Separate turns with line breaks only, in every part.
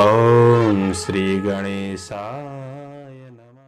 ओम श्री गणेशाय नमः।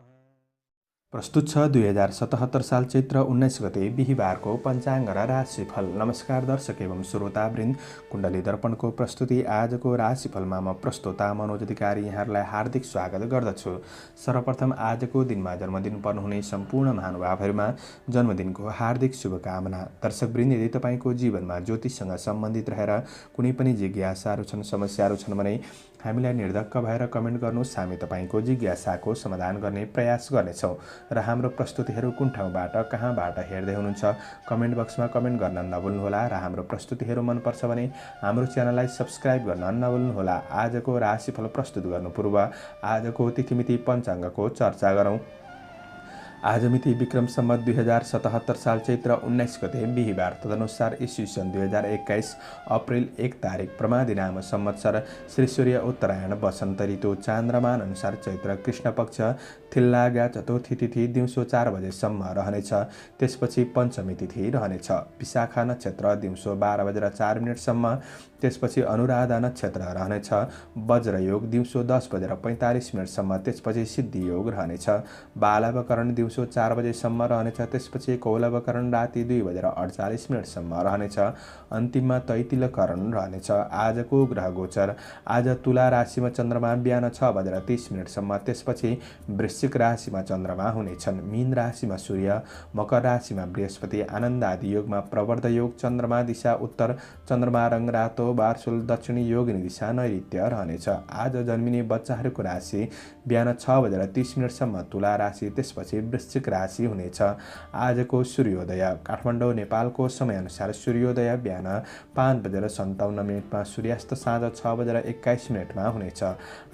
प्रस्तुत छ 2077 साल चैत्र 19 गते बिहिबारको पञ्चाङ्ग र राशिफल। नमस्कार दर्शक एवं श्रोतावृन्द, कुण्डली दर्पणको प्रस्तुति आजको राशिफलमा म प्रस्तोता मनोज अधिकारी यहाँहरूलाई हार्दिक स्वागत गर्दछु। सर्वप्रथम आजको दिनमा जन्मदिन पर्नुहुने सम्पूर्ण महानुभावहरूमा जन्मदिनको हार्दिक शुभकामना। दर्शकवृन्द, यदि तपाईँको जीवनमा ज्योतिषसँग सम्बन्धित रहेर कुनै पनि जिज्ञासाहरू छन्, समस्याहरू छन् भने हामीलाई निर्धक्क भएर कमेन्ट गर्नुहोस्। हामी तपाईँको जिज्ञासाको समाधान गर्ने प्रयास गर्नेछौँ र हाम्रो प्रस्तुतिहरू कुन ठाउँबाट कहाँबाट हेर्दै हुनुहुन्छ कमेन्ट बक्समा कमेन्ट गर्न नभुल्नुहोला र हाम्रो प्रस्तुतिहरू मनपर्छ भने हाम्रो च्यानललाई सब्स्क्राइब गर्न नभुल्नुहोला। आजको राशिफल प्रस्तुत गर्नु पूर्व आजको तिथिमिति पञ्चाङ्गको चर्चा गरौँ। आज मिति विक्रम सम्वत 2077 साल चैत्र 19 गते बिहिबार, तदनुसार ईस्वी सन् 2021 अप्रिल 1 तारिक, प्रमादी नाम संवत्सर, श्री सूर्य उत्तरायण वसन्त ऋतु, चान्द्रमान अनुसार चैत्र कृष्ण पक्ष थिल्लागा चतुर्थी तिथि दिउँसो 4 बजेसम्म रहनेछ। त्यसपछि पञ्चमी तिथि रहनेछ। विशाखा नक्षत्र दिउँसो 12 बजेर 4 मिनटसम्म, त्यसपछि अनुराधा नक्षत्र रहनेछ। वज्र योग दिउँसो 10 बजेर 45 मिनटसम्म, त्यसपछि सिद्धि योग रहनेछ। बालवकरण दिउँसो 4 बजेसम्म रहनेछ। त्यसपछि कौलवकरण राति 2 बजेर 48 मिनटसम्म रहनेछ। अन्तिममा तैतिलकरण रहनेछ। आजको ग्रह गोचर: आज तुला राशिमा चन्द्रमा बिहान 6 बजेर 30 मिनटसम्म, त्यसपछि वृश्चिक राशिमा चन्द्रमा हुनेछन्। मीन राशिमा सूर्य, मकर राशिमा बृहस्पति, आनन्द आदि योगमा प्रवर्ध योग, चन्द्रमा दिशा उत्तर, चन्द्रमा रङ रातो, वार्सुल दक्षिणी, योगिनी दिशा नैऋत्य रहनेछ। आज जन्मिने बच्चाहरूको राशि बिहान 6 बजेर 30 मिनटसम्म तुला राशि, त्यसपछि वृश्चिक राशि हुनेछ। आजको सूर्योदय: काठमाडौँ नेपालको समयअनुसार सूर्योदय बिहान 5 बजेर 57 मिनटमा, सूर्यास्त साँझ 6 बजेर 21 मिनटमा हुनेछ।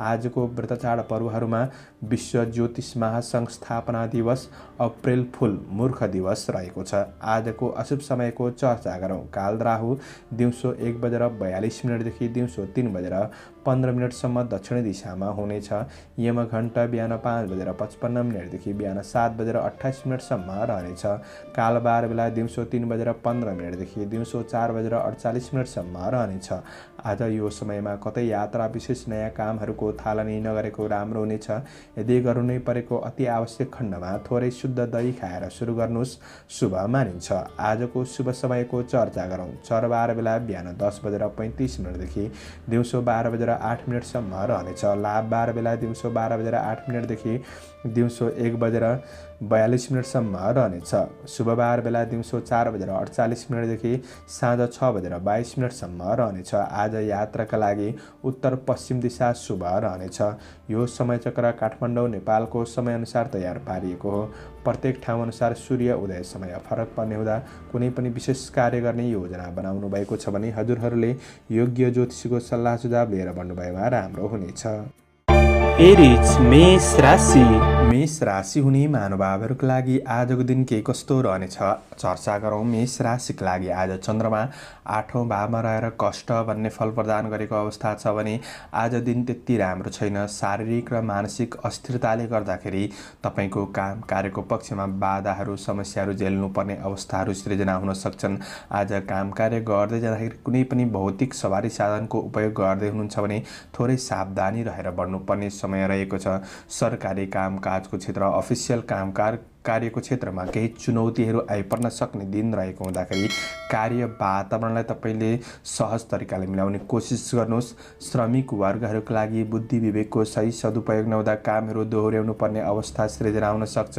आजको व्रतचाड पर्वहरूमा विश्व ज्योतिष महासङ्घ स्थापना दिवस, अप्रेल फुल मूर्ख दिवस रहेको छ। आजको अशुभ समयको चर्चा गरौँ। काल राहु दिउँसो 1 बजेर 42 मिनटदेखि दिउँसो 3 बजेर 15 मिनटसम्म दक्षिणी दिशामा हुनेछ। यमघण्ट बिहान 5 बजेर 55 मिनटदेखि बिहान 7 बजेर 28 मिनटसम्म रहनेछ। कालबार बेला दिउँसो 3 बजेर 15 मिनटदेखि दिउँसो 4 बजेर 48 मिनटसम्म रहनेछ। आज यो समयमा कतै यात्रा विशेष नयाँ कामहरूको थालनी नगरेको राम्रो हुनेछ। यदि गर्नु नै परेको अति आवश्यक खण्डमा थोरै शुद्ध दही खाएर सुरु गर्नुहोस्, शुभ मानिन्छ। आजको शुभ समयको चर्चा गरौँ। चरबार बेला बिहान 10 बजेर 35 मिनटदेखि दिउँसो 12 बजेर 8 मिनटसम्म रहनेछ। लाभबार बेला दिउँसो 12 बजेर 8 मिनटदेखि दिउँसो 1 बजेर 42 मिनटसम्म रहनेछ। शुभबार बेला दिउँसो 4 बजेर 48 मिनटदेखि साँझ 6 बजेर 22 मिनटसम्म रहनेछ। आज यात्राका लागि उत्तर पश्चिम दिशा शुभ रहनेछ। यो समयचक्र काठमाडौँ नेपालको समयअनुसार तयार पारिएको हो। प्रत्येक ठाउँअनुसार सूर्य उदय समय फरक पर्ने हुँदा कुनै पनि विशेष कार्य गर्ने योजना बनाउनु भएको छ भने हजुरहरूले योग्य ज्योतिषीको सल्लाह सुझाव लिएर बढ्नुभएमा राम्रो हुनेछ। एरिज मेष राशि: मेष राशि हुने महानुभावहरूको लागि आजको दिन के कस्तो रहनेछ चर्चा गरौँ। मेष राशिका लागि आज चन्द्रमा 8औं भावमा रहेर कष्ट भन्ने फल प्रदान गरेको अवस्था छ भने आज दिन त्यति राम्रो छैन। शारीरिक र मानसिक अस्थिरताले गर्दाखेरि तपाईँको काम कार्यको पक्षमा बाधाहरू समस्याहरू झेल्नुपर्ने अवस्थाहरू सृजना हुन सक्छन्। आज काम कार्य गर्दै जाँदाखेरि कुनै पनि भौतिक सवारी साधनको उपयोग गर्दै हुनुहुन्छ भने थोरै सावधानी रहेर बढ्नुपर्ने समय रहेको छ। सरकारी कामकाजको क्षेत्र, अफिसियल कार्यको क्षेत्रमा केही चुनौतीहरू आइपर्न सक्ने दिन रहेको हुँदाखेरि कार्य वातावरणलाई तपाईँले सहज तरिकाले मिलाउने कोसिस गर्नुहोस्। श्रमिक वर्गहरूको लागि बुद्धि विवेकको सही सदुपयोग नहुँदा कामहरू दोहोर्याउनु पर्ने अवस्था सृजना हुन सक्छ।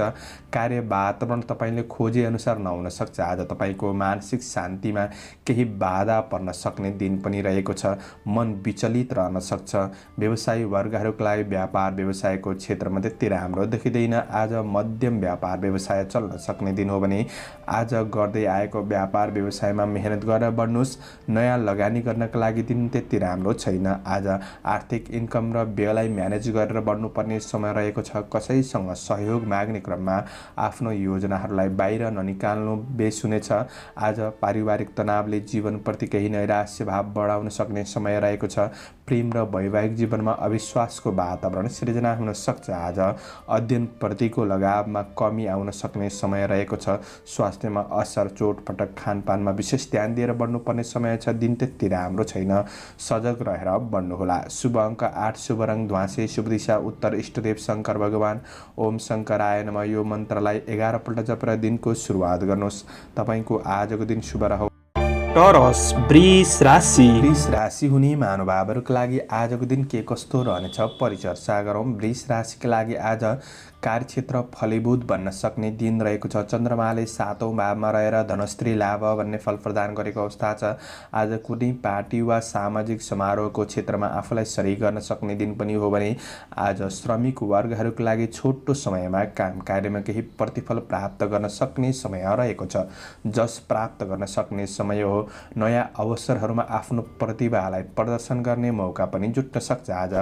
कार्य वातावरण तपाईँले खोजे अनुसार नहुन सक्छ। आज तपाईँको मानसिक शान्तिमा केही बाधा पर्न सक्ने दिन पनि रहेको छ। मन विचलित रहन सक्छ। व्यवसायी वर्गहरूको लागि व्यापार व्यवसायको क्षेत्रमा त्यति राम्रो देखिँदैन। आज मध्यम व्यापार व्यवसाय चल्न सक्ने दिन हो भने आज गर्दै आएको व्यापार व्यवसायमा मेहनत गरेर बढ्नुहोस्। नयाँ लगानी गर्नका लागि दिन त्यति राम्रो छैन। आज आर्थिक इन्कम र व्ययलाई म्यानेज गरेर बढ्नुपर्ने समय रहेको छ। कसैसँग सहयोग माग्ने क्रममा आफ्नो योजनाहरूलाई बाहिर ननिकाल्नु बेस हुनेछ। आज पारिवारिक तनावले जीवनप्रति केही नैराश्य भाव बढाउन सक्ने समय रहेको छ। प्रेम र वैवाहिक जीवनमा अविश्वासको वातावरण सिर्जना हुन सक्छ। आज अध्ययनप्रतिको लगावमा कमी आउन सक्ने समय रहेको छ। स्वास्थ्यमा असर, चोटपटक, खानपानमा विशेष ध्यान दिएर बढ्नुपर्ने समय छ। दिन त्यति राम्रो छैन, सजग रहेर बढ्नुहोला। शुभ अङ्क 8, शुभ रङ ध्वाँसे, शुभ दिशा उत्तर, इष्टदेव शङ्कर भगवान। ओम शङ्कराय नमः। यो मन्त्रलाई 11 पल्ट जपेर दिनको सुरुवात गर्नुहोस्। तपाईँको आजको दिन शुभ रहोस्।
टोरस वृष राशि।
वृष राशि हुने महानुभावहरूका लागि आजको दिन के कस्तो रहनेछ परिचर्चा गरौँ। वृष राशिका लागि आज कार्यक्षेत्र फलीभूत बन्न सक्ने दिन रहेको छ। चन्द्रमाले 7औं भावमा रहेर धनस्त्री लाभ भन्ने फल प्रदान गरेको अवस्था छ। आज कुनै पार्टी वा सामाजिक समारोहको क्षेत्रमा आफूलाई सरिक गर्न सक्ने दिन पनि हो भने आज श्रमिक वर्गहरूका लागि छोटो समयमा काम कार्यमा केही प्रतिफल प्राप्त गर्न सक्ने समय रहेको छ। जस प्राप्त गर्न सक्ने समय हो। नयाँ अवसरहरूमा आफ्नो प्रतिभालाई प्रदर्शन गर्ने मौका पनि जुट्न सक्छ। आज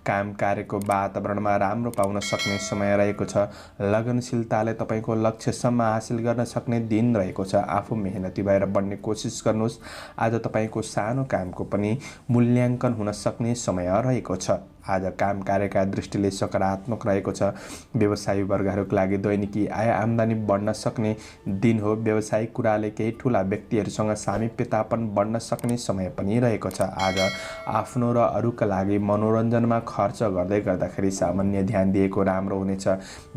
काम कार्यको वातावरणमा राम्रो पाउन सक्ने समय रहेको छ। लगनशीलताले तपाईँको लक्ष्यसम्म हासिल गर्न सक्ने दिन रहेको छ। आफू मेहनती भएर बढ्ने कोसिस गर्नुहोस्। आज तपाईँको सानो कामको पनि मूल्याङ्कन हुन सक्ने समय रहेको छ। आज काम कार्यका दृष्टिले सकारात्मक रहेको छ। व्यवसायी वर्गहरूका लागि दैनिकी आय आम्दानी बढ्न सक्ने दिन हो। व्यवसायिक कुराले केही ठुला व्यक्तिहरूसँग सामिप्यतापन बढ्न सक्ने समय पनि रहेको छ। आज आफ्नो र अरूका लागि मनोरञ्जनमा खर्च गर्दाखेरि सामान्य ध्यान दिएको राम्रो हुनेछ।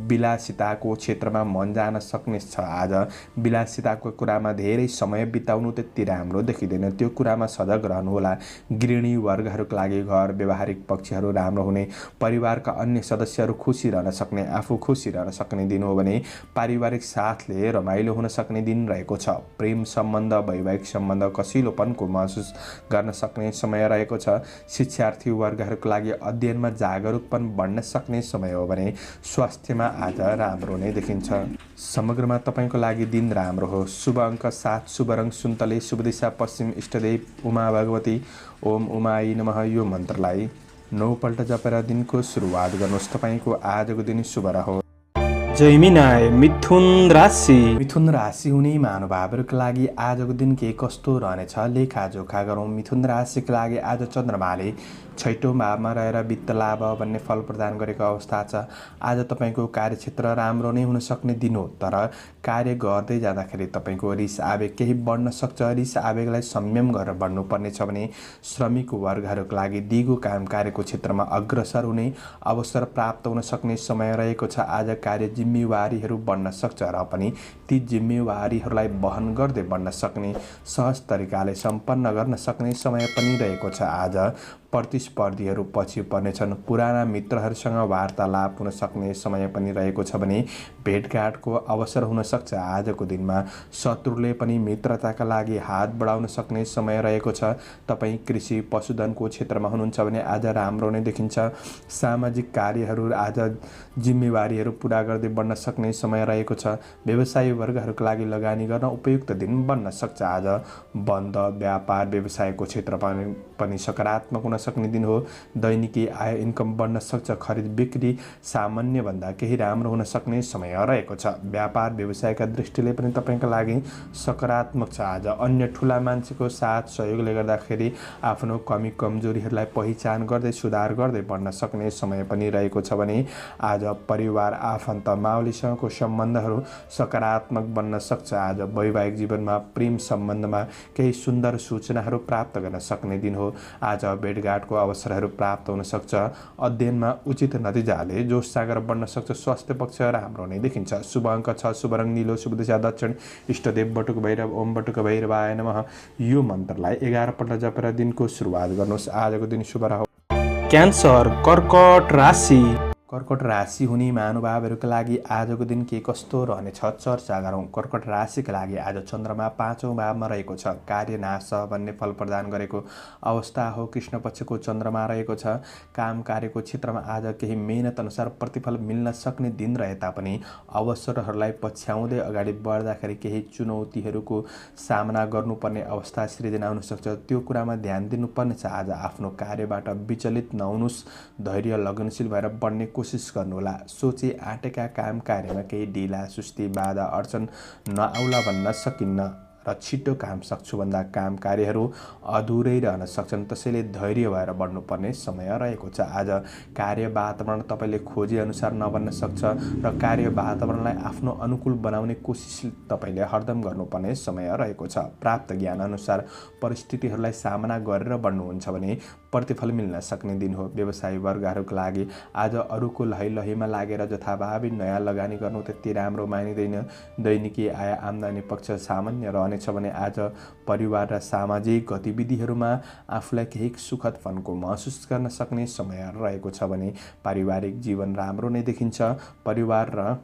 विलासिताको क्षेत्रमा मन जान सक्ने छ। आज विलासिताको कुरामा धेरै समय बिताउनु त्यति राम्रो देखिँदैन, त्यो कुरामा सजग रहनुहोला। गृहिणी वर्गहरूका लागि घर व्यवहारिक पक्षहरू राम्रो हुने, परिवारका अन्य सदस्यहरू खुसी रहन सक्ने, आफू खुसी रहन सक्ने दिन हो भने पारिवारिक साथले रमाइलो हुन सक्ने दिन रहेको छ। प्रेम सम्बन्ध, वैवाहिक सम्बन्ध कसिलोपनको महसुस गर्न सक्ने समय रहेको छ। शिक्षार्थी वर्गहरूका लागि अध्ययनमा जागरुकपन बढ्न सक्ने समय हो भने स्वास्थ्यमा आज राम्रो नै देखिन्छ। समग्रमा तपाईँको लागि दिन राम्रो हो। शुभ अङ्क 7, शुभ रङ सुन्तले, शुभ दिशा पश्चिम, इष्टदेव उमा भगवती। ओम उमाई नमः। यो मन्त्रलाई 9 पल्ट जपेर दिनको सुरुवात गर्नुहोस्। तपाईँको आजको दिन शुभ रहोस्।
जैमिनाय मिथुन राशि।
मिथुन राशि हुने महानुभावहरूका लागि आजको दिन के कस्तो रहनेछ लेखाजोखा गरौँ। मिथुन राशिका लागि आज चन्द्रमाले 6औं भावमा रहेर वित्त लाभ भन्ने फल प्रदान गरेको अवस्था छ। आज तपाईँको कार्यक्षेत्र राम्रो नै हुन सक्ने दिन हो, तर कार्य गर्दै जाँदाखेरि तपाईँको रिस आवेग केही बढ्न सक्छ। रिस आवेगलाई संयम गरेर बढ्नुपर्ने छ भने श्रमिक वर्गहरूका लागि दिगो काम कार्यको क्षेत्रमा अग्रसर हुने अवसर प्राप्त हुन सक्ने समय रहेको छ। आज कार्य जिम्मेवारीहरू बढ्न सक्छ र पनि ती जिम्मेवारीहरूलाई वहन गर्दै बढ्न सक्ने, सहज तरिकाले सम्पन्न गर्न सक्ने समय पनि रहेको छ। आज प्रतिस्पर्धीहरू पछि पर्नेछन्। पुराना मित्रहरूसँग वार्तालाप हुन सक्ने समय पनि रहेको छ भने भेटघाटको अवसर हुन सक्छ। आजको दिनमा शत्रुले पनि मित्रताका लागि हात बढाउन सक्ने समय रहेको छ। तपाईँ कृषि पशुधनको क्षेत्रमा हुनुहुन्छ भने आज राम्रो नै देखिन्छ। सामाजिक कार्यहरू आज जिम्मेवारीहरू पुरा गर्दै बढ्न सक्ने समय रहेको छ। व्यवसायी वर्गहरूका लागि लगानी गर्न उपयुक्त दिन बन्न सक्छ। आज बन्द व्यापार व्यवसायको क्षेत्र पनि सकारात्मक हुन सक्ने दिन हो। दैनिकी आय इन्कम बढ्न सक्छ। खरिद बिक्री सामान्यभन्दा केही राम्रो हुन सक्ने समय रहेको छ। व्यापार व्यवसायका दृष्टिले पनि तपाईँका लागि सकारात्मक छ। आज अन्य ठुला मान्छेको साथ सहयोगले गर्दाखेरि आफ्नो कमी कमजोरीहरूलाई पहिचान गर्दै सुधार गर्दै बढ्न सक्ने समय पनि रहेको छ भने आज परिवार आफन्त मावलीसँगको सम्बन्धहरू सकारात्मक बन्न सक्छ। आज वैवाहिक जीवनमा प्रेम सम्बन्धमा केही सुन्दर सूचनाहरू प्राप्त गर्न सक्ने दिन हो। आज भेटघाटको अवसरहरू प्राप्त हुन सक्छ। अध्ययनमा उचित नतिजाले जोस जागर बढ्न सक्छ। स्वास्थ्य पक्ष राम्रो नै देखिन्छ। शुभ अङ्क 6, शुभ रङ नीलो, शुभ दिशा दक्षिण, इष्टदेव बटुक भैरव। ओम बटुक भैरवाय नमः। यो मन्त्रलाई 11 पल्ट जपेर दिनको सुरुवात गर्नुहोस्। आजको दिन शुभ रहोस्।
क्यान्सर कर्कट राशि।
कर्कट राशि हुने महानुभावहरूका लागि आजको दिन के कस्तो रहनेछ चर्चा गरौँ। कर्कट राशिका लागि आज चन्द्रमा 5औं भावमा रहेको छ। कार्य नाश भन्ने फल प्रदान गरेको अवस्था हो। कृष्ण पक्षको चन्द्रमा रहेको छ। काम कार्यको क्षेत्रमा आज केही मेहनत अनुसार प्रतिफल मिल्न सक्ने दिन रहे तापनि अवसरहरूलाई पछ्याउँदै अगाडि बढ्दाखेरि केही चुनौतीहरूको सामना गर्नुपर्ने अवस्था सृजना हुन सक्छ। त्यो कुरामा ध्यान दिनुपर्ने छ। आज आफ्नो कार्यबाट विचलित नहुनुहोस्। धैर्य लगनशील भएर बढ्ने कोसिस गर्नुहोला। सोचे आँटेका काम कार्यमा केही ढिला सुस्ती बाधा अडचन नआउला भन्न सकिन्न। र छिटो काम सक्छु भन्दा काम कार्यहरू अधुरै रहन सक्छन्। त्यसैले धैर्य भएर बढ्नुपर्ने समय रहेको छ। आज कार्य वातावरण तपाईँले खोजेअनुसार नबन्न सक्छ र कार्य वातावरणलाई आफ्नो अनुकूल बनाउने कोसिस तपाईँले हरदम गर्नुपर्ने समय रहेको छ। प्राप्त ज्ञान अनुसार परिस्थितिहरूलाई सामना गरेर बढ्नुहुन्छ भने प्रतिफल मिल्न सक्ने दिन हो। व्यवसायी वर्गहरूका लागि आज अरूको लहैलहीमा लागेर जथाभावी नयाँ लगानी गर्नु त्यति राम्रो मानिँदैन। दैनिकी आय आम्दानी पक्ष सामान्य रहनेछ भने आज परिवार र सामाजिक गतिविधिहरूमा आफूलाई केही सुखद फनको महसुस गर्न सक्ने समय रहेको छ भने पारिवारिक जीवन राम्रो नै देखिन्छ। परिवार र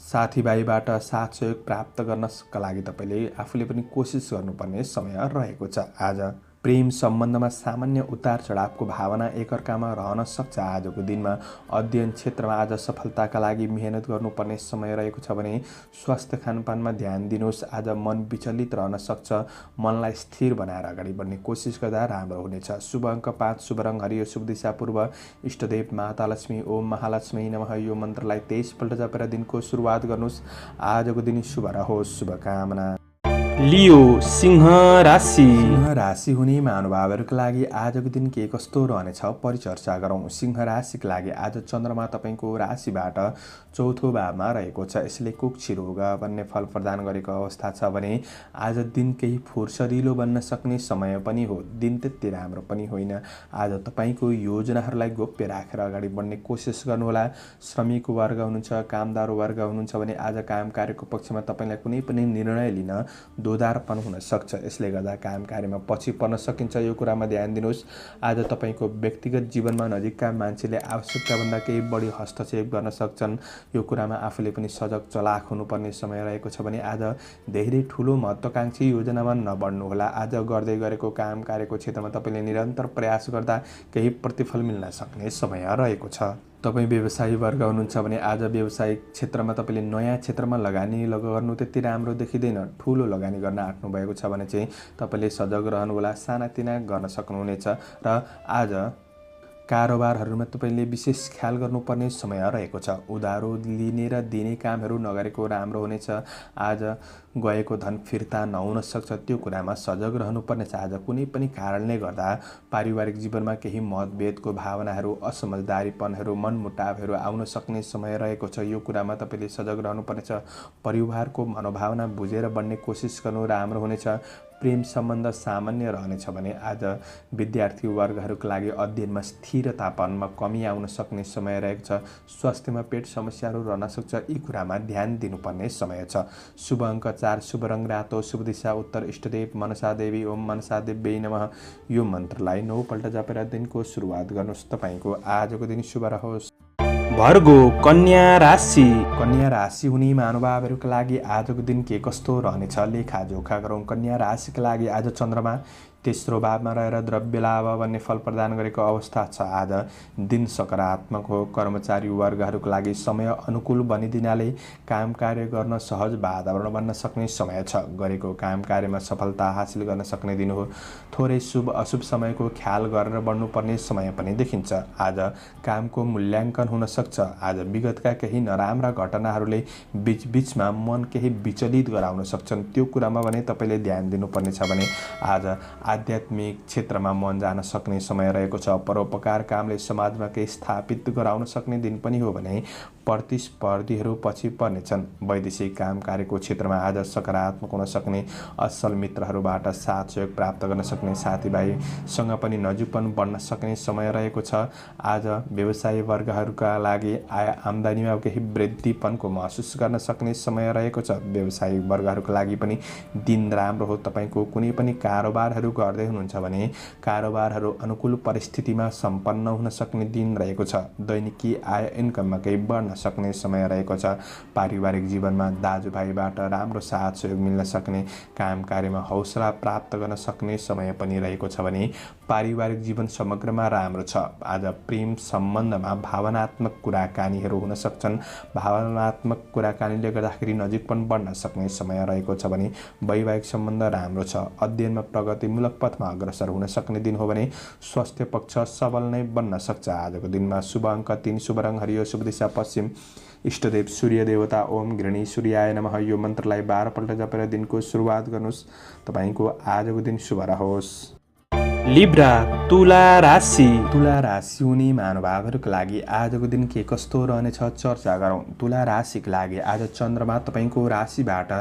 साथीभाइबाट साथ सहयोग प्राप्त गर्नका लागि तपाईँले आफूले पनि कोसिस गर्नुपर्ने समय रहेको छ। आज प्रेम सम्बन्धमा सामान्य उतार चढावको भावना एकअर्कामा रहन सक्छ। आजको दिनमा अध्ययन क्षेत्रमा आज सफलताका लागि मेहनत गर्नुपर्ने समय रहेको छ भने स्वास्थ्य खानपानमा ध्यान दिनुहोस्। आज मन विचलित रहन सक्छ। मनलाई स्थिर बनाएर अगाडि बढ्ने कोसिस गर्दा राम्रो हुनेछ। शुभ अङ्क 5, शुभ रङ हरियो, शुभ दिशा पूर्व, इष्टदेव माता लक्ष्मी ओम महालक्ष्मी नमः यो मन्त्रलाई 23 पल्ट जपेर दिनको सुरुवात गर्नुहोस्। आजको दिन शुभ रहोस्। शुभकामना।
लियो सिंह राशि।
सिंह राशि हुने महानुभावहरूका लागि आजको दिन के कस्तो रहनेछ परिचर्चा गरौँ। सिंह राशिका लागि आज चन्द्रमा तपाईँको राशिबाट चौथो भावमा रहेको छ। यसले कुक्षी रोग भन्ने फल प्रदान गरेको अवस्था छ भने आज दिन केही फुर्सदिलो बन्न सक्ने समय पनि हो। दिन त्यति राम्रो पनि होइन। आज तपाईँको योजनाहरूलाई गोप्य राखेर अगाडि बढ्ने कोसिस गर्नुहोला। श्रमिक वर्ग हुनुहुन्छ, कामदार वर्ग हुनुहुन्छ भने आज काम कार्यको पक्षमा तपाईँलाई कुनै पनि निर्णय लिन दोधारपन हुन सक्छ। यसले गर्दा काम कार्यमा पछि पर्न सकिन्छ। यो कुरामा ध्यान दिनुहोस्। आज तपाईँको व्यक्तिगत जीवनमा नजिकका मान्छेले आवश्यकताभन्दा केही बढी हस्तक्षेप गर्न सक्छन्। यो कुरामा आफूले पनि सजग चलाक हुनुपर्ने समय रहेको छ भने आज धेरै ठुलो महत्त्वाकांक्षी योजनामा नबढ्नुहोला। आज गर्दै गरेको काम कार्यको क्षेत्रमा तपाईँले निरन्तर प्रयास गर्दा केही प्रतिफल मिल्न सक्ने समय रहेको छ। तपाईँ व्यवसायी वर्ग हुनुहुन्छ भने आज व्यवसायिक क्षेत्रमा तपाईँले नयाँ क्षेत्रमा लगानी गर्नु त्यति राम्रो देखिँदैन। ठुलो लगानी गर्न आँट्नु भएको छ भने चाहिँ तपाईँले सजग रहनुहोला। सानातिना गर्न सक्नुहुनेछ र आज कारोबारहरूमा तपाईँले विशेष ख्याल गर्नुपर्ने समय रहेको छ। उधारो लिने र दिने कामहरू नगरेको राम्रो हुनेछ। आज गएको धन फिर्ता नहुन सक्छ। त्यो कुरामा सजग रहनुपर्ने छ। आज कुनै पनि कारणले गर्दा पारिवारिक जीवनमा केही मतभेदको भावनाहरू, असमझदारीपनहरू, मनमुटावहरू आउन सक्ने समय रहेको छ। यो कुरामा तपाईँले सजग रहनुपर्नेछ। परिवारको मनोभावना बुझेर बढ्ने कोसिस गर्नु राम्रो हुनेछ। प्रेम सम्बन्ध सामान्य रहनेछ भने आज विद्यार्थी वर्गहरूका लागि अध्ययनमा स्थिरतापनमा कमी आउन सक्ने समय रहेको छ। स्वास्थ्यमा पेट समस्याहरू रहन सक्छ। यी कुरामा ध्यान दिनुपर्ने समय छ। शुभ अङ्क 4, शुभ रङ रातो, शुभ दिशा उत्तर, इष्टदेव मनसा देवी ओम मनसा देवी नमः यो मन्त्रलाई 9 पल्ट जपेर दिनको सुरुवात गर्नुहोस्। तपाईँको आजको दिन शुभ रहोस्।
भर्गो कन्या राशि।
कन्या राशि हुने महानुभावहरूका लागि आजको दिन के कस्तो रहनेछ लेखाजोखा गरौँ। कन्या राशिका लागि आज चन्द्रमा तेस्रो भावमा रहेर द्रव्य लाभ भन्ने फल प्रदान गरेको अवस्था छ। आज दिन सकारात्मक हो। कर्मचारी वर्गहरूका लागि समय अनुकूल बनिदिनाले काम कार्य गर्न सहज वातावरण बन्न सक्ने समय छ। गरेको काम कार्यमा सफलता हासिल गर्न सक्ने दिन हो। थोरै शुभ अशुभ समयको ख्याल गरेर बढ्नुपर्ने समय पनि देखिन्छ। आज कामको मूल्याङ्कन हुन सक्छ। आज विगतका केही नराम्रा घटनाहरूले बीचबीचमा मन केही विचलित गराउन सक्छन्। त्यो कुरामा भने तपाईँले ध्यान दिनुपर्ने छ भने आज आध्यात्मिक क्षेत्रमा मन जान सक्ने समय रहेको छ। परोपकार कामले समाजमा केही स्थापित गराउन सक्ने दिन पनि हो भने प्रतिस्पर्धीहरू पछि पर्नेछन्। वैदेशिक काम कार्यको क्षेत्रमा आज सकारात्मक हुन सक्ने, असल मित्रहरूबाट साथ सहयोग प्राप्त गर्न सक्ने, साथीभाइसँग पनि नजिकपन बढ्न सक्ने समय रहेको छ। आज व्यवसायी वर्गहरूका लागि आय आम्दानीमा केही वृद्धिपनको महसुस गर्न सक्ने समय रहेको छ। व्यवसायी वर्गहरूका लागि पनि दिन राम्रो हो। तपाईँको कुनै पनि कारोबारहरू गर्दै हुनुहुन्छ भने कारोबारहरू अनुकूल परिस्थितिमा सम्पन्न हुन सक्ने दिन रहेको छ। दैनिकी आय इन्कममा केही बढ्न सक्ने समय रहेको छ। पारिवारिक जीवनमा दाजुभाइबाट राम्रो साथ सहयोग मिल्न सक्ने, काम कार्यमा हौसला प्राप्त गर्न सक्ने समय पनि रहेको छ भने पारिवारिक जीवन समग्रमा राम्रो छ। आज प्रेम सम्बन्धमा भावनात्मक कुराकानीहरू हुन सक्छन्। भावनात्मक कुराकानीले गर्दाखेरि नजिकपन बढ्न सक्ने समय रहेको छ भने वैवाहिक सम्बन्ध राम्रो छ। अध्ययनमा प्रगतिमूलक पथमा अग्रसर हुन सक्ने दिन हो भने स्वास्थ्य पक्ष सबल नै बन्न सक्छ। आजको दिनमा शुभ अङ्क 3, शुभ रङ हरियो, शुभ दिशा पश्चिम, इष्टदेव सूर्य देवता ओम गृहिणी सूर्याय नमः यो मन्त्रलाई 12 पल्ट जपेर दिनको सुरुवात गर्नुहोस्। तपाईँको आजको दिन शुभ रहोस्।
लिब्रा तुला राशि।
तुला राशि हुने महानुभावहरूका लागि आजको दिन के कस्तो रहनेछ चर्चा गरौँ। तुला राशिका लागि आज चन्द्रमा तपाईँको राशिबाट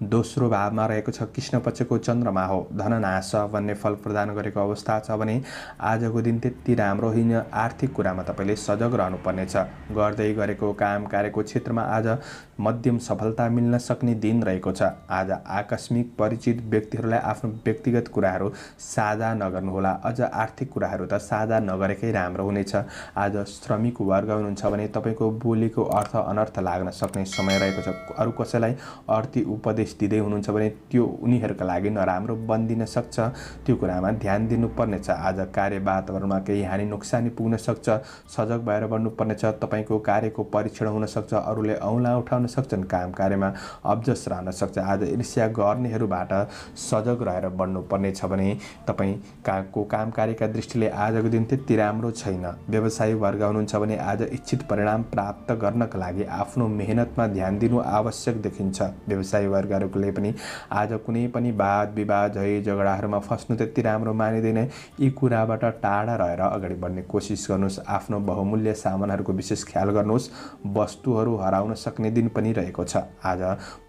दोस्रो भावमा रहेको छ। कृष्ण पक्षको चन्द्रमा हो। धननाश भन्ने फल प्रदान गरेको अवस्था छ भने आजको दिन त्यति राम्रो होइन। आर्थिक कुरामा तपाईँले सजग रहनुपर्नेछ। गर्दै गरेको काम कार्यको क्षेत्रमा आज मध्यम सफलता मिल्न सक्ने दिन रहेको छ। आज आकस्मिक परिचित व्यक्तिहरूलाई आफ्नो व्यक्तिगत कुराहरू साझा नगर्नुहोला। अझ आर्थिक कुराहरू त साझा नगरेकै राम्रो हुनेछ। आज श्रमिक वर्ग हुनुहुन्छ भने तपाईँको बोलीको अर्थ अनर्थ लाग्न सक्ने समय रहेको छ। अरू कसैलाई अर्थी उपदेश दिँदै हुनुहुन्छ भने त्यो उनीहरूका लागि नराम्रो बन्दिन सक्छ। त्यो कुरामा ध्यान दिनुपर्नेछ। आज कार्य वातावरणमा केही हानि नोक्सानी पुग्न सक्छ। सजग भएर बढ्नुपर्नेछ। तपाईँको कार्यको परीक्षण हुन सक्छ। अरूले औँला उठाउन सक्छन्। काम कार्यमा अब्जस रहन सक्छ। आज ईर्ष्या गर्नेहरूबाट सजग रहेर बढ्नुपर्नेछ भने तपाईँको काम कार्यका दृष्टिले आजको दिन त्यति राम्रो छैन। व्यवसायी वर्ग हुनुहुन्छ भने आज इच्छित परिणाम प्राप्त गर्नका लागि आफ्नो मेहनतमा ध्यान दिनु आवश्यक देखिन्छ। व्यवसायी वर्गहरूले पनि आज कुनै पनि वाद विवाद झै झगडाहरूमा फस्नु त्यति राम्रो मानिँदैन। यी कुराबाट टाढा रहेर अगाडि बढ्ने कोसिस गर्नुहोस्। आफ्नो बहुमूल्य सामानहरूको विशेष ख्याल गर्नुहोस्। वस्तुहरू हराउन सक्ने दिन पनि रहेको छ। आज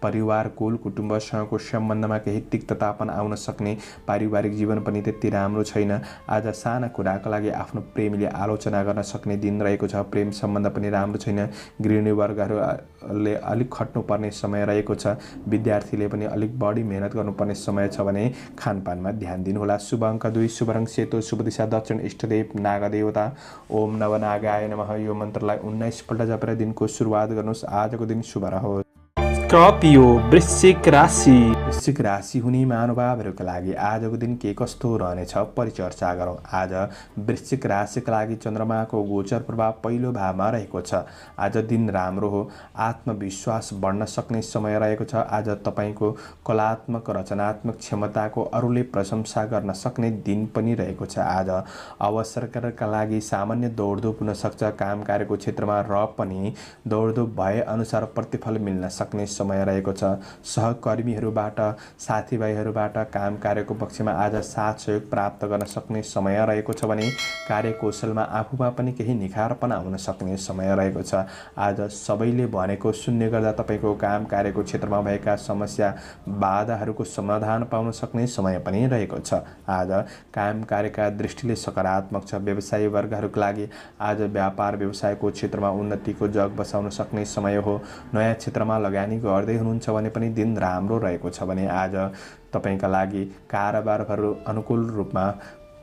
परिवार कुल कुटुम्बसँगको सम्बन्धमा केही तिक्ततापन आउन सक्ने। पारिवारिक जीवन पनि त्यति राम्रो छैन। आज साना कुराका लागि आफ्नो प्रेमीले आलोचना गर्न सक्ने दिन रहेको छ। प्रेम सम्बन्ध पनि राम्रो छैन। गृहिणी वर्गहरूले अलिक खट्नुपर्ने समय रहेको छ। विद्यार्थीले पनि अलिक बढी मेहनत गर्नुपर्ने समय छ भने खानपानमा ध्यान दिनुहोला। शुभ अङ्क 2, शुभ रङ सेतो, शुभ दिशा दक्षिण, इष्टदेव नागदेवता ओम नवनागाय नमः यो मन्त्रलाई 19 पल्ट जपेर दिनको सुरुवात गर्नुहोस्। आजको दिन शुभ रहोस्।
स्कर्पियो वृश्चिक राशि।
वृश्चिक राशि हुने महानुभावहरूका लागि आजको दिन के कस्तो रहनेछ परिचर्चा गरौँ। आज वृश्चिक राशिका लागि चन्द्रमाको गोचर प्रभाव पहिलो भावमा रहेको छ। आज दिन राम्रो हो। आत्मविश्वास बढ्न सक्ने समय रहेको छ। आज तपाईँको कलात्मक रचनात्मक क्षमताको अरूले प्रशंसा गर्न सक्ने दिन पनि रहेको छ। आज अवसरका लागि सामान्य दौडधुप हुन सक्छ। काम कार्यको क्षेत्रमा र पनि दौडधुप भए अनुसार प्रतिफल मिल्न सक्ने समय रहेको छ। सहकर्मीहरूबाट साथीभाइहरूबाट काम कार्यको पक्षमा आज साथ सहयोग प्राप्त गर्न सक्ने समय रहेको छ भने कार्यकौशलमा आफूमा पनि केही निखारपन आउन सक्ने समय रहेको छ। आज सबैले भनेको सुन्ने गर्दा तपाईँको काम कार्यको क्षेत्रमा भएका समस्या बाधाहरूको समाधान पाउन सक्ने समय पनि रहेको छ। आज काम कार्यका दृष्टिले सकारात्मक छ। व्यवसायी वर्गहरूका लागि आज व्यापार व्यवसायको क्षेत्रमा उन्नतिको जग बसाउन सक्ने समय हो। नयाँ क्षेत्रमा लगानी गर्दै हुनुहुन्छ भने पनि दिन राम्रो रहेको छ भने आज तपाईँका लागि कारोबारहरू अनुकूल रूपमा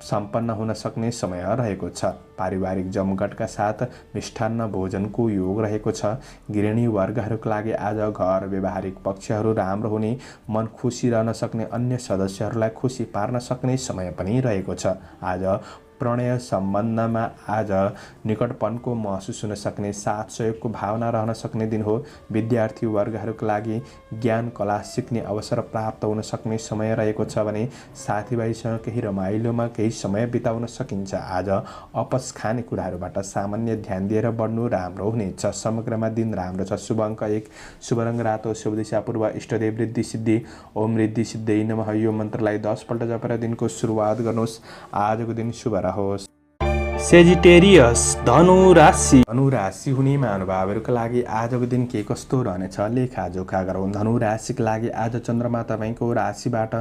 सम्पन्न हुन सक्ने समय रहेको छ। पारिवारिक जमघटका साथ मिष्ठान्न भोजनको योग रहेको छ। गृहिणी वर्गहरूका लागि आज घर व्यवहारिक पक्षहरू राम्रो हुने। मन खुसी रहन सक्ने। अन्य सदस्यहरूलाई खुसी पार्न सक्ने समय पनि रहेको छ। आज प्रणय सम्बन्धमा आज निकटपनको महसुस हुन सक्ने। साथ सहयोगको भावना रहन सक्ने दिन हो। विद्यार्थी वर्गहरूका लागि ज्ञान कला सिक्ने अवसर प्राप्त हुन सक्ने समय रहेको छ भने साथीभाइसँग केही रमाइलोमा केही समय बिताउन सकिन्छ। आज आपस खाने कुराहरूबाट सामान्य ध्यान दिएर बढ्नु राम्रो हुनेछ। समग्रमा दिन राम्रो छ। शुभ अङ्क 1, शुभ रङ रातो, शुभ दिशा पूर्व, इष्टदेव रिद्धि सिद्धि ओम रिद्धि सिद्धि नमः यो मन्त्रलाई 10 पल्ट जपेर दिनको सुरुवात गर्नुहोस्। आजको दिन शुभ रहोस्।
सेजिटेरियस धनु राशि।
धनु राशि हुने महानुभावहरूका लागि आजको दिन के कस्तो रहनेछ लेखाजोखा गरौँ। धनु राशिका लागि आज चन्द्रमा तपाईँको राशिबाट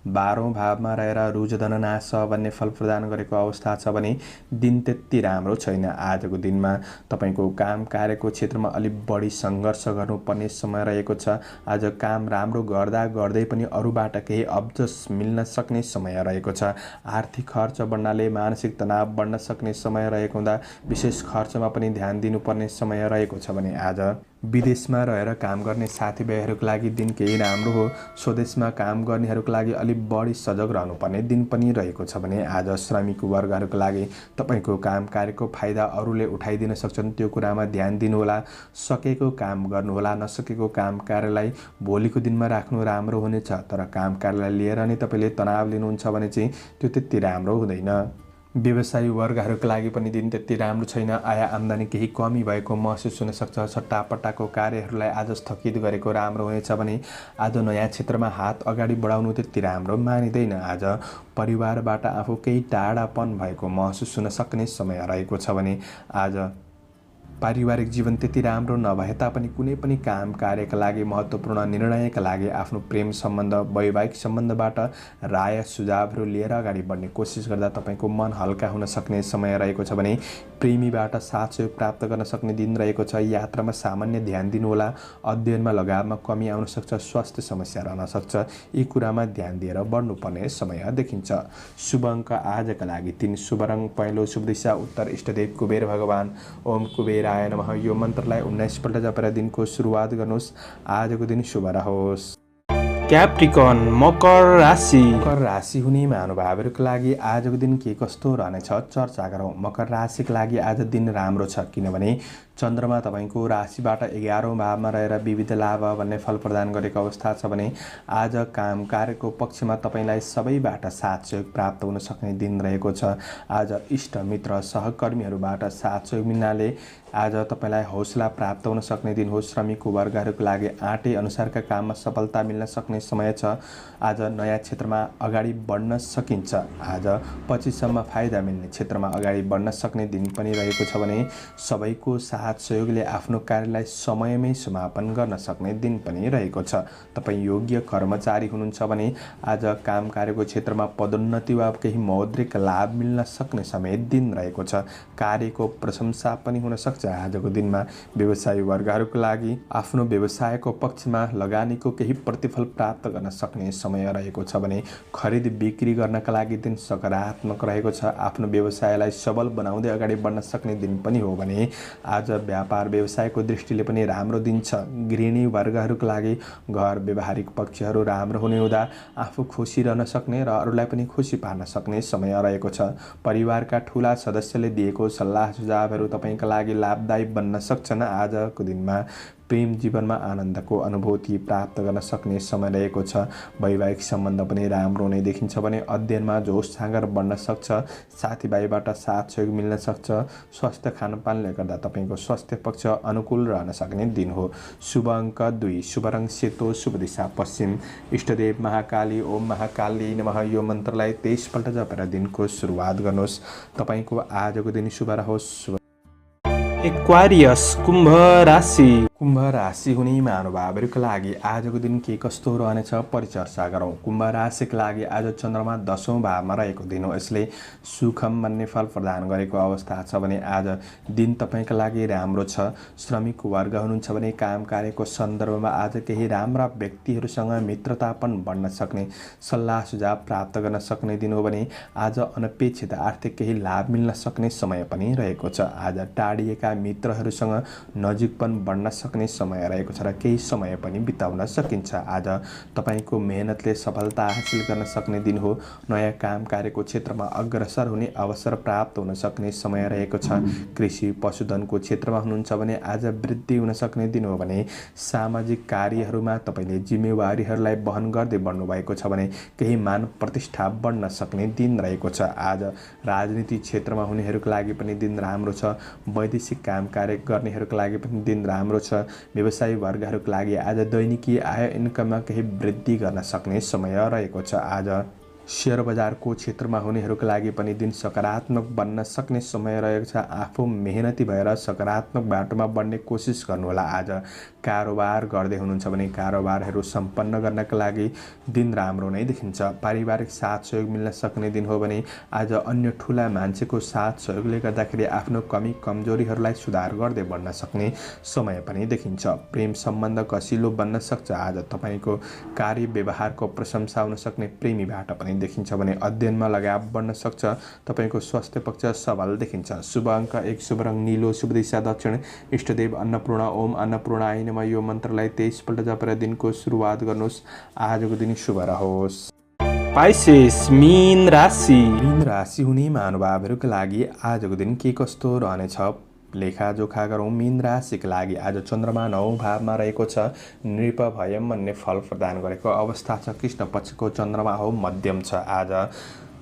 12औं भावमा रहेर रुज धननाश भन्ने फल प्रदान गरेको अवस्था छ भने दिन त्यति राम्रो छैन। आजको दिनमा तपाईँको काम कार्यको क्षेत्रमा अलिक बढी सङ्घर्ष गर्नुपर्ने समय रहेको छ। आज काम राम्रो गर्दा गर्दै पनि अरूबाट केही अब्जस मिल्न सक्ने समय रहेको छ। आर्थिक खर्च बढ्नाले मानसिक तनाव बढ्न सक्ने सक्ने समय रहेको हुँदा विशेष खर्चमा पनि ध्यान दिनुपर्ने समय रहेको छ भने आज विदेशमा रहेर काम गर्ने साथीभाइहरूको लागि दिन केही राम्रो हो। स्वदेशमा काम गर्नेहरूको लागि अलिक बढी सजग रहनुपर्ने दिन पनि रहेको छ भने आज श्रमिक वर्गहरूको लागि तपाईँको काम कार्यको फाइदा अरूले उठाइदिन सक्छन्, त्यो कुरामा ध्यान दिनुहोला। सकेको काम गर्नुहोला, नसकेको काम कार्यलाई भोलिको दिनमा राख्नु राम्रो हुनेछ। तर काम कार्यलाई लिएर नै तपाईँले तनाव लिनुहुन्छ भने चाहिँ त्यो त्यति राम्रो हुँदैन। व्यवसायी वर्गहरूको लागि पनि दिन त्यति राम्रो छैन। आय आम्दानी केही कमी भएको महसुस हुनसक्छ। सट्टापट्टाको कार्यहरूलाई आज स्थगित गरेको राम्रो हुनेछ भने आज नयाँ क्षेत्रमा हात अगाडि बढाउनु त्यति राम्रो मानिँदैन। आज परिवारबाट आफू केही टाढापन भएको महसुस हुन सक्ने समय रहेको छ भने आज पारिवारिक जीवन त्यति राम्रो नभए तापनि कुनै पनि काम कार्यका लागि महत्त्वपूर्ण निर्णयका लागि आफ्नो प्रेम सम्बन्ध वैवाहिक सम्बन्धबाट राय सुझावहरू लिएर अगाडि बढ्ने कोसिस गर्दा तपाईँको मन हल्का हुन सक्ने समय रहेको छ भने प्रेमीबाट साथ सहयोग प्राप्त गर्न सक्ने दिन रहेको छ। यात्रामा सामान्य ध्यान दिनुहोला। अध्ययनमा लगावमा कमी आउन सक्छ। स्वास्थ्य समस्या रहन सक्छ। यी कुरामा ध्यान दिएर बढ्नुपर्ने समय देखिन्छ। शुभ अङ्क आजका लागि 3, शुभ रङ पहेँलो, शुभ दिशा उत्तर, इष्टदेव कुबेर भगवान। ओम कुबेराय नमः। यो मन्त्रलाई 19 पल्ट जपेर दिनको सुरुवात गर्नुहोस्। आजको दिन शुभ रहोस्।
क्याप्रिकन मकर राशि।
मकर राशि हुने महानुभावहरूको लागि आजको दिन के कस्तो रहनेछ चर्चा गरौँ। मकर राशिको लागि आज दिन राम्रो छ, किनभने चन्द्रमा तपाईँको राशिबाट 11औं भावमा रहेर विविध लाभ भन्ने फल प्रदान गरेको अवस्था छ भने आज काम कार्यको पक्षमा तपाईँलाई सबैबाट साथ सहयोग प्राप्त हुन सक्ने दिन रहेको छ। आज इष्ट मित्र सहकर्मीहरूबाट साथ सहयोग मिल्नाले आज तपाईँलाई हौसला प्राप्त हुन सक्ने दिन हो। श्रमिक वर्गहरूको लागि आँटे अनुसारका काममा सफलता मिल्न सक्ने समय छ। आज नयाँ क्षेत्रमा अगाडि बढ्न सकिन्छ। आज पछिसम्म फाइदा मिल्ने क्षेत्रमा अगाडि बढ्न सक्ने दिन पनि रहेको छ भने सबैको साथ सहयोगले आफ्नो कार्यलाई समयमै समापन गर्न सक्ने दिन पनि रहेको छ। तपाईँ योग्य कर्मचारी हुनुहुन्छ भने आज काम कार्यको क्षेत्रमा पदोन्नति वा केही मौद्रिक लाभ मिल्न सक्ने समय दिन रहेको छ। कार्यको प्रशंसा पनि हुन सक्छ। आजको दिनमा व्यवसायी वर्गहरूको लागि आफ्नो व्यवसायको पक्षमा लगानीको केही प्रतिफल प्राप्त गर्न सक्ने समय रहेको छ भने खरिद बिक्री गर्नका लागि दिन सकारात्मक रहेको छ। आफ्नो व्यवसायलाई सबल बनाउँदै अगाडि बढ्न सक्ने दिन पनि हो भने आज व्यापार व्यवसायको दृष्टिले पनि राम्रो दिन छ। गृहिणी वर्गहरूको लागि घर व्यवहारिक पक्षहरू राम्रो हुने हुँदा आफू खुसी रहन सक्ने र अरूलाई पनि खुसी पार्न सक्ने समय रहेको छ। परिवारका ठुला सदस्यले दिएको सल्लाह सुझावहरू तपाईँका लागि लाभदायी बन्न सक्छन्। आजको दिनमा प्रेम जीवनमा आनन्दको अनुभूति प्राप्त गर्न सक्ने समय रहेको छ। वैवाहिक सम्बन्ध पनि राम्रो हुने देखिन्छ भने अध्ययनमा जोस जाँगर बढ्न सक्छ। साथीभाइबाट साथ सहयोग मिल्न सक्छ। स्वास्थ्य खानपानले गर्दा तपाईँको स्वास्थ्य पक्ष अनुकूल रहन सक्ने दिन हो। शुभ अङ्क 2, शुभ रङ सेतो, शुभ दिशा पश्चिम, इष्टदेव महाकाली। ओम महाकाली नमः। यो मन्त्रलाई 23 पल्ट जपेर दिनको सुरुवात गर्नुहोस्। तपाईँको आजको दिन शुभ रहोस्।
एक्वारियस कुम्भ राशि।
कुम्भ राशि हुने महानुभावहरूको लागि आजको दिन के कस्तो रहनेछ परिचर्चा गरौँ। कुम्भ राशिका लागि आज चन्द्रमा 10औं भावमा रहेको दिन हो। यसले सुखम भन्ने फल प्रदान गरेको अवस्था छ भने आज दिन तपाईँका लागि राम्रो छ। श्रमिक वर्ग हुनुहुन्छ भने काम कार्यको सन्दर्भमा आज केही राम्रा व्यक्तिहरूसँग मित्रतापन बढ्न सक्ने, सल्लाह सुझाव प्राप्त गर्न सक्ने दिन हो भने आज अनपेक्षित आर्थिक केही लाभ मिल्न सक्ने समय पनि रहेको छ। आज टाढिएका मित्रहरूसँग नजिकपन बढ्न सक्ने समय रहेको छ र केही समय पनि बिताउन सकिन्छ। आज तपाईँको मेहनतले सफलता हासिल गर्न सक्ने दिन हो। नयाँ काम कार्यको क्षेत्रमा अग्रसर हुने अवसर प्राप्त हुन सक्ने समय रहेको छ। कृषि पशुधनको क्षेत्रमा हुनुहुन्छ भने आज वृद्धि हुन सक्ने दिन हो भने सामाजिक कार्यहरूमा तपाईँले जिम्मेवारीहरूलाई वहन गर्दै बढ्नुभएको छ भने केही मान प्रतिष्ठा बढ्न सक्ने दिन रहेको छ। आज राजनीति क्षेत्रमा हुनेहरूको लागि पनि दिन राम्रो छ। वैदेशिक काम कार्य गर्नेहरूको लागि पनि दिन राम्रो छ। व्यवसायी वर्गहरूको लागि आज दैनिकी आय इन्कममा केही वृद्धि गर्न सक्ने समय रहेको छ। आज शेयर बजारको क्षेत्रमा हुनेहरूको लागि पनि दिन सकारात्मक बन्न सक्ने समय रहेको छ। आफू मेहनती भएर सकारात्मक बाटोमा बढ्ने कोसिस गर्नुहोला। आज कारोबार गर्दै हुनुहुन्छ भने कारोबारहरू सम्पन्न गर्नका लागि दिन राम्रो नै देखिन्छ। पारिवारिक साथ सहयोग मिल्न सक्ने दिन हो भने आज अन्य ठुला मान्छेको साथ सहयोगले गर्दाखेरि आफ्नो कमी कमजोरीहरूलाई सुधार गर्दै बढ्न सक्ने समय पनि देखिन्छ। प्रेम सम्बन्ध कसिलो बन्न सक्छ। आज तपाईँको कार्य व्यवहारको प्रशंसा हुन सक्ने प्रेमीबाट पनि देखिन्छ भने अध्ययनमा लगाव बढ्न सक्छ। तपाईँको स्वास्थ्य पक्ष सबल देखिन्छ। शुभ अङ्क 1, शुभ रङ नीलो, शुभ दिशा दक्षिण, इष्टदेव अन्नपूर्णा। ओम अन्नपूर्णाय नमः यो मन्त्रलाई 23 पल्ट जपेर दिनको सुरुवात गर्नुहोस्। आजको दिन शुभ रहोस्।
पाइसेस मीन राशि।
मीन राशि हुने महानुभावहरूका लागि आजको दिन के कस्तो रहनेछ लेखाजोखा गरौँ। मीन राशिका लागि आज चन्द्रमा 9 भावमा रहेको छ। नृप भयम भन्ने फल प्रदान गरेको अवस्था छ। कृष्ण पक्षको चन्द्रमा हो, मध्यम छ। आज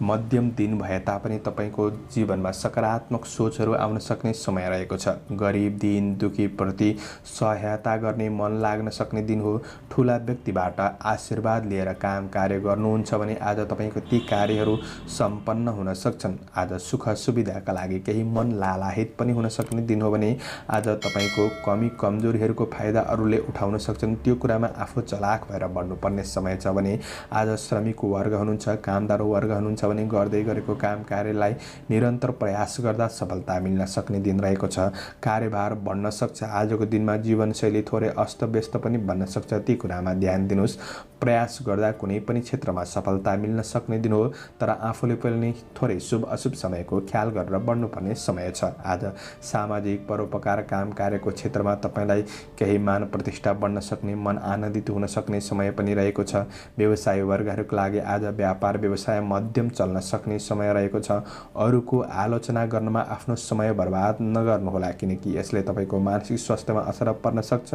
मध्यम दिन भए तापनि तपाईँको जीवनमा सकारात्मक सोचहरू आउन सक्ने समय रहेको छ। गरिब दीन दुखीप्रति सहायता गर्ने मन लाग्न सक्ने दिन हो। ठुला व्यक्तिबाट आशीर्वाद लिएर काम कार्य गर्नुहुन्छ भने आज तपाईँको ती कार्यहरू सम्पन्न हुन सक्छन्। आज सुख सुविधाका लागि केही मन लालाहित पनि हुन सक्ने दिन हो भने आज तपाईँको कमी कमजोरीहरूको फाइदा अरूले उठाउन सक्छन्। त्यो कुरामा आफू चलाक भएर बढ्नुपर्ने समय छ भने आज श्रमिक वर्ग हुनुहुन्छ, कामदार वर्ग हुनुहुन्छ भने गर्दै गरेको काम कार्यलाई निरन्तर प्रयास गर्दा सफलता मिल्न सक्ने दिन रहेको छ। कार्यभार बढ्न सक्छ। आजको दिनमा जीवनशैली थोरै अस्तव्यस्त पनि बन्न सक्छ। ती कुरामा ध्यान दिनुहोस्। प्रयास गर्दा कुनै पनि क्षेत्रमा सफलता मिल्न सक्ने दिन हो, तर आफूले पनि थोरै शुभ अशुभ समयको ख्याल गरेर बढ्नुपर्ने समय छ। आज सामाजिक परोपकार काम कार्यको क्षेत्रमा तपाईँलाई केही मान प्रतिष्ठा बढ्न सक्ने, मन आनन्दित हुन सक्ने समय पनि रहेको छ। व्यवसाय वर्गहरूका लागि आज व्यापार व्यवसाय मध्यम चल्न सक्ने समय रहेको छ। अरूको आलोचना गर्नमा आफ्नो समय बर्बाद नगर्नुहोला, किनकि यसले तपाईँको मानसिक स्वास्थ्यमा असर पर्न सक्छ।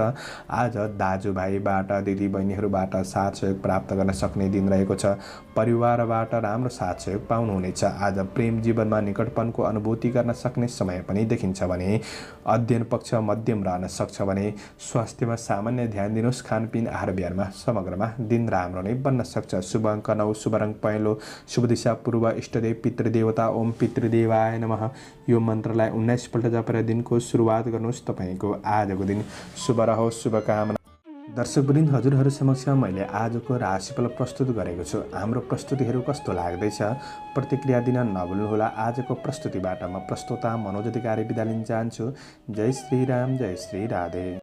आज दाजुभाइबाट दिदीबहिनीहरूबाट साथ सहयोग प्राप्त गर्न सक्ने दिन रहेको छ। परिवारबाट राम्रो साथ सहयोग पाउनुहुनेछ। आज प्रेम जीवनमा निकटपनको अनुभूति गर्न सक्ने समय पनि देखिन्छ भने अध्ययन पक्ष मध्यम रहन सक्छ भने स्वास्थ्यमा सामान्य ध्यान दिनुहोस्। खानपिन आहार विहारमा समग्रमा दिन राम्रो नै बन्न सक्छ। शुभ अङ्क 9, शुभ रङ पहेँलो, शुभ दिशा पूर्व, इष्टदेव पितृदेवता। ओम पितृदेवाय नमः यो मन्त्रलाई 19 पल्ट जपेर दिनको सुरुवात गर्नुहोस्। तपाईँको आजको दिन शुभ रहोस्। शुभकामना। दर्शकवृन्द, हजुरहरू समक्ष मैले आजको राशिफल प्रस्तुत गरेको छु। हाम्रो प्रस्तुतिहरू कस्तो लाग्दैछ प्रतिक्रिया दिन नभुल्नुहोला। आजको प्रस्तुतिबाट म प्रस्तोता मनोज अधिकारी बिदा लिन चाहन्छु। जय श्री राम, जय श्री राधे।